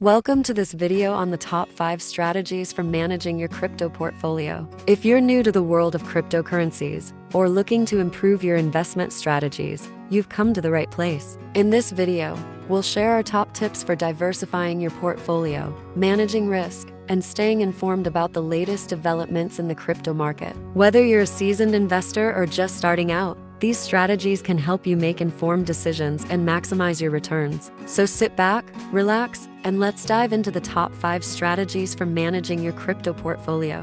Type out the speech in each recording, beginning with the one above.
Welcome to this video on the top 5 strategies for managing your crypto portfolio. If you're new to the world of cryptocurrencies or looking to improve your investment strategies, you've come to the right place. In this video, we'll share our top tips for diversifying your portfolio, managing risk, and staying informed about the latest developments in the crypto market. Whether you're a seasoned investor or just starting out, these strategies can help you make informed decisions and maximize your returns. So sit back, relax, and let's dive into the top 5 strategies for managing your crypto portfolio.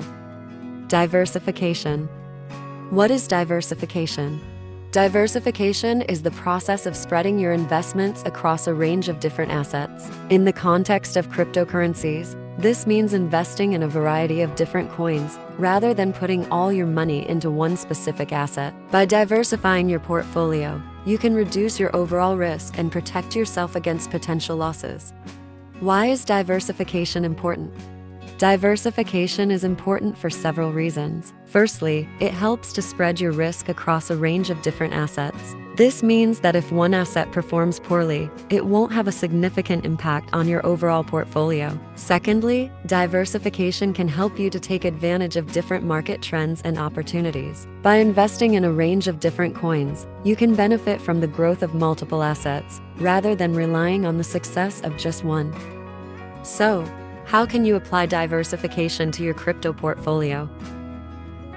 Diversification. What is diversification? Diversification is the process of spreading your investments across a range of different assets. In the context of cryptocurrencies, this means investing in a variety of different coins, rather than putting all your money into one specific asset. By diversifying your portfolio, you can reduce your overall risk and protect yourself against potential losses. Why is diversification important? Diversification is important for several reasons. Firstly, it helps to spread your risk across a range of different assets. This means that if one asset performs poorly, it won't have a significant impact on your overall portfolio. Secondly, diversification can help you to take advantage of different market trends and opportunities. By investing in a range of different coins, you can benefit from the growth of multiple assets, rather than relying on the success of just one. So, how can you apply diversification to your crypto portfolio?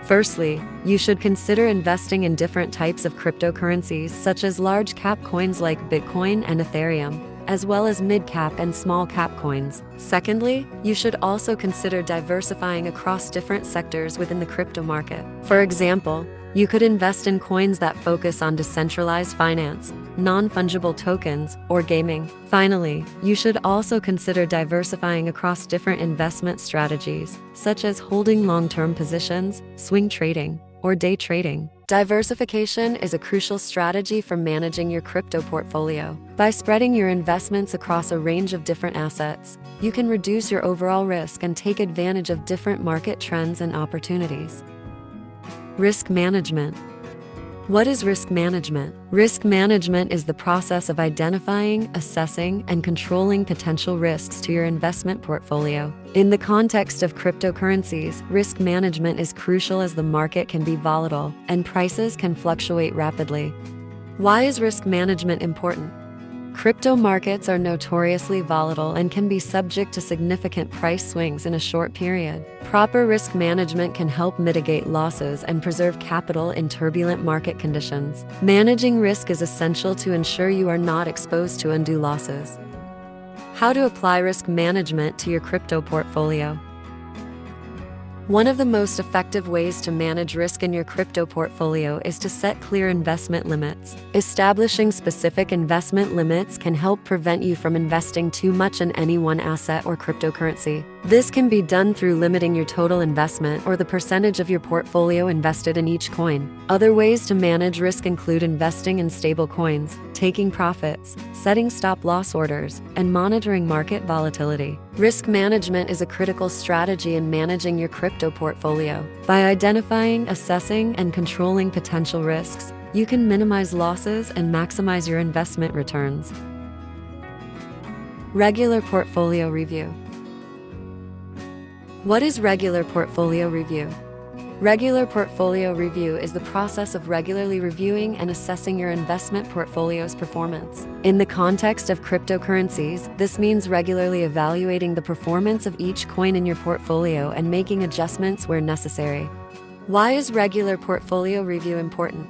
Firstly, you should consider investing in different types of cryptocurrencies such as large-cap coins like Bitcoin and Ethereum, as well as mid-cap and small-cap coins. Secondly, you should also consider diversifying across different sectors within the crypto market. For example, you could invest in coins that focus on decentralized finance, non-fungible tokens, or gaming. Finally, you should also consider diversifying across different investment strategies, such as holding long-term positions, swing trading, or day trading. Diversification is a crucial strategy for managing your crypto portfolio. By spreading your investments across a range of different assets, you can reduce your overall risk and take advantage of different market trends and opportunities. Risk management. What is risk management? Risk management is the process of identifying, assessing, and controlling potential risks to your investment portfolio. In the context of cryptocurrencies, risk management is crucial as the market can be volatile and prices can fluctuate rapidly. Why is risk management important? Crypto markets are notoriously volatile and can be subject to significant price swings in a short period. Proper risk management can help mitigate losses and preserve capital in turbulent market conditions. Managing risk is essential to ensure you are not exposed to undue losses. How to apply risk management to your crypto portfolio? One of the most effective ways to manage risk in your crypto portfolio is to set clear investment limits. Establishing specific investment limits can help prevent you from investing too much in any one asset or cryptocurrency. This can be done through limiting your total investment or the percentage of your portfolio invested in each coin. Other ways to manage risk include investing in stable coins, taking profits, setting stop-loss orders, and monitoring market volatility. Risk management is a critical strategy in managing your crypto portfolio. By identifying, assessing, and controlling potential risks, you can minimize losses and maximize your investment returns. Regular portfolio review. What is regular portfolio review? Regular portfolio review is the process of regularly reviewing and assessing your investment portfolio's performance. In the context of cryptocurrencies, this means regularly evaluating the performance of each coin in your portfolio and making adjustments where necessary. Why is regular portfolio review important?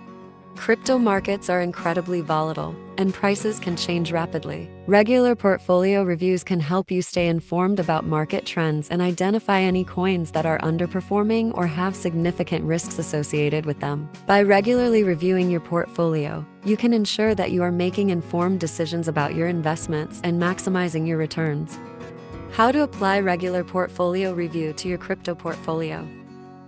Crypto markets are incredibly volatile, and prices can change rapidly. Regular portfolio reviews can help you stay informed about market trends and identify any coins that are underperforming or have significant risks associated with them. By regularly reviewing your portfolio, you can ensure that you are making informed decisions about your investments and maximizing your returns. How to apply regular portfolio review to your crypto portfolio?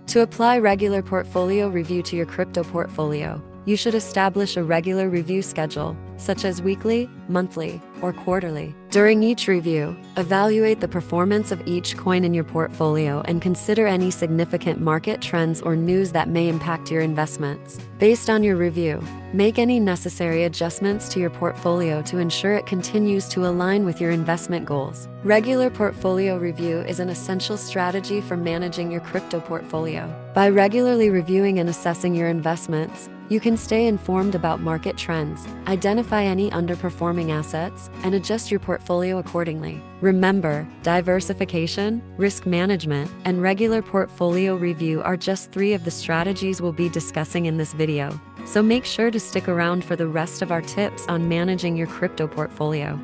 To apply regular portfolio review to your crypto portfolio, you should establish a regular review schedule, such as weekly, monthly, or quarterly. During each review, evaluate the performance of each coin in your portfolio and consider any significant market trends or news that may impact your investments. Based on your review, make any necessary adjustments to your portfolio to ensure it continues to align with your investment goals. Regular portfolio review is an essential strategy for managing your crypto portfolio. By regularly reviewing and assessing your investments, you can stay informed about market trends, identify any underperforming assets, and adjust your portfolio accordingly. Remember, diversification, risk management, and regular portfolio review are just 3 of the strategies we'll be discussing in this video. So make sure to stick around for the rest of our tips on managing your crypto portfolio.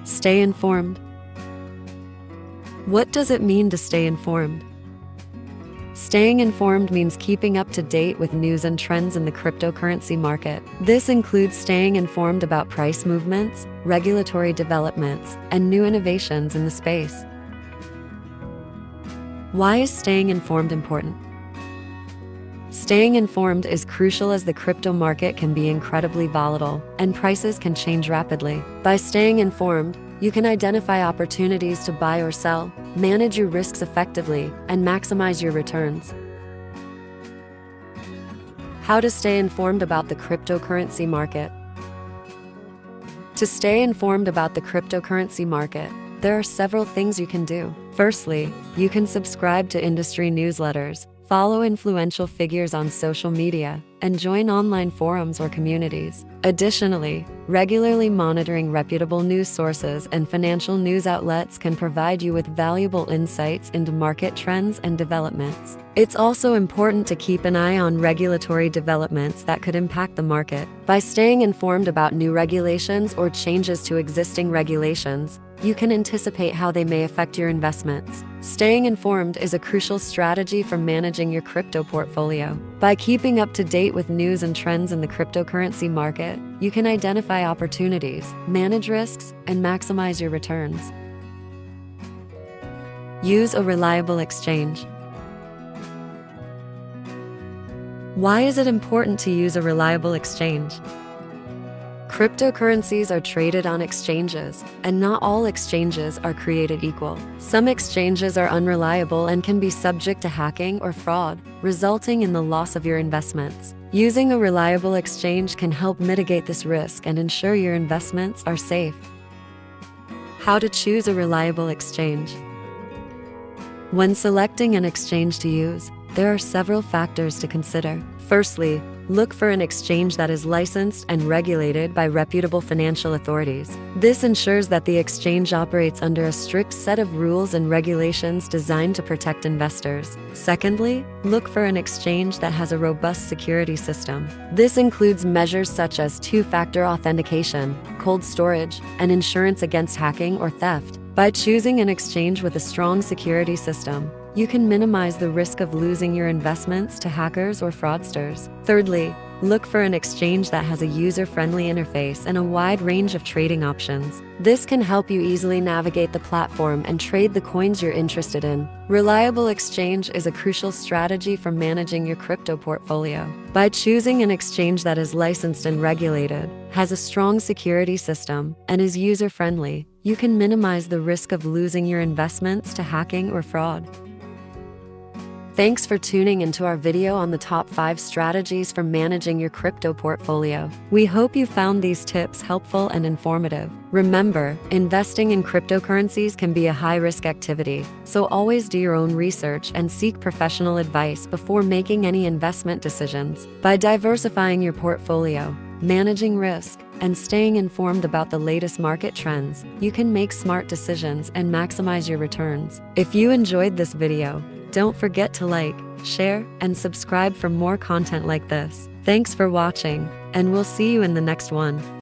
Stay informed. What does it mean to stay informed? Staying informed means keeping up to date with news and trends in the cryptocurrency market. This includes staying informed about price movements, regulatory developments, and new innovations in the space. Why is staying informed important? Staying informed is crucial as the crypto market can be incredibly volatile, and prices can change rapidly. By staying informed, you can identify opportunities to buy or sell, manage your risks effectively, and maximize your returns. How to stay informed about the cryptocurrency market? To stay informed about the cryptocurrency market, there are several things you can do. Firstly, you can subscribe to industry newsletters, follow influential figures on social media, and join online forums or communities. Additionally, regularly monitoring reputable news sources and financial news outlets can provide you with valuable insights into market trends and developments. It's also important to keep an eye on regulatory developments that could impact the market. By staying informed about new regulations or changes to existing regulations, you can anticipate how they may affect your investments. Staying informed is a crucial strategy for managing your crypto portfolio. By keeping up to date with news and trends in the cryptocurrency market, you can identify opportunities, manage risks, and maximize your returns. Use a reliable exchange. Why is it important to use a reliable exchange? Cryptocurrencies are traded on exchanges, and not all exchanges are created equal. Some exchanges are unreliable and can be subject to hacking or fraud, resulting in the loss of your investments. Using a reliable exchange can help mitigate this risk and ensure your investments are safe. How to choose a reliable exchange? When selecting an exchange to use, there are several factors to consider. Firstly, look for an exchange that is licensed and regulated by reputable financial authorities. This ensures that the exchange operates under a strict set of rules and regulations designed to protect investors. Secondly, look for an exchange that has a robust security system. This includes measures such as two-factor authentication, cold storage, and insurance against hacking or theft. By choosing an exchange with a strong security system, you can minimize the risk of losing your investments to hackers or fraudsters. Thirdly, look for an exchange that has a user-friendly interface and a wide range of trading options. This can help you easily navigate the platform and trade the coins you're interested in. Reliable exchange is a crucial strategy for managing your crypto portfolio. By choosing an exchange that is licensed and regulated, has a strong security system, and is user-friendly, you can minimize the risk of losing your investments to hacking or fraud. Thanks for tuning into our video on the top 5 strategies for managing your crypto portfolio. We hope you found these tips helpful and informative. Remember, investing in cryptocurrencies can be a high-risk activity, so always do your own research and seek professional advice before making any investment decisions. By diversifying your portfolio, managing risk, and staying informed about the latest market trends, you can make smart decisions and maximize your returns. If you enjoyed this video, don't forget to like, share, and subscribe for more content like this. Thanks for watching, and we'll see you in the next one.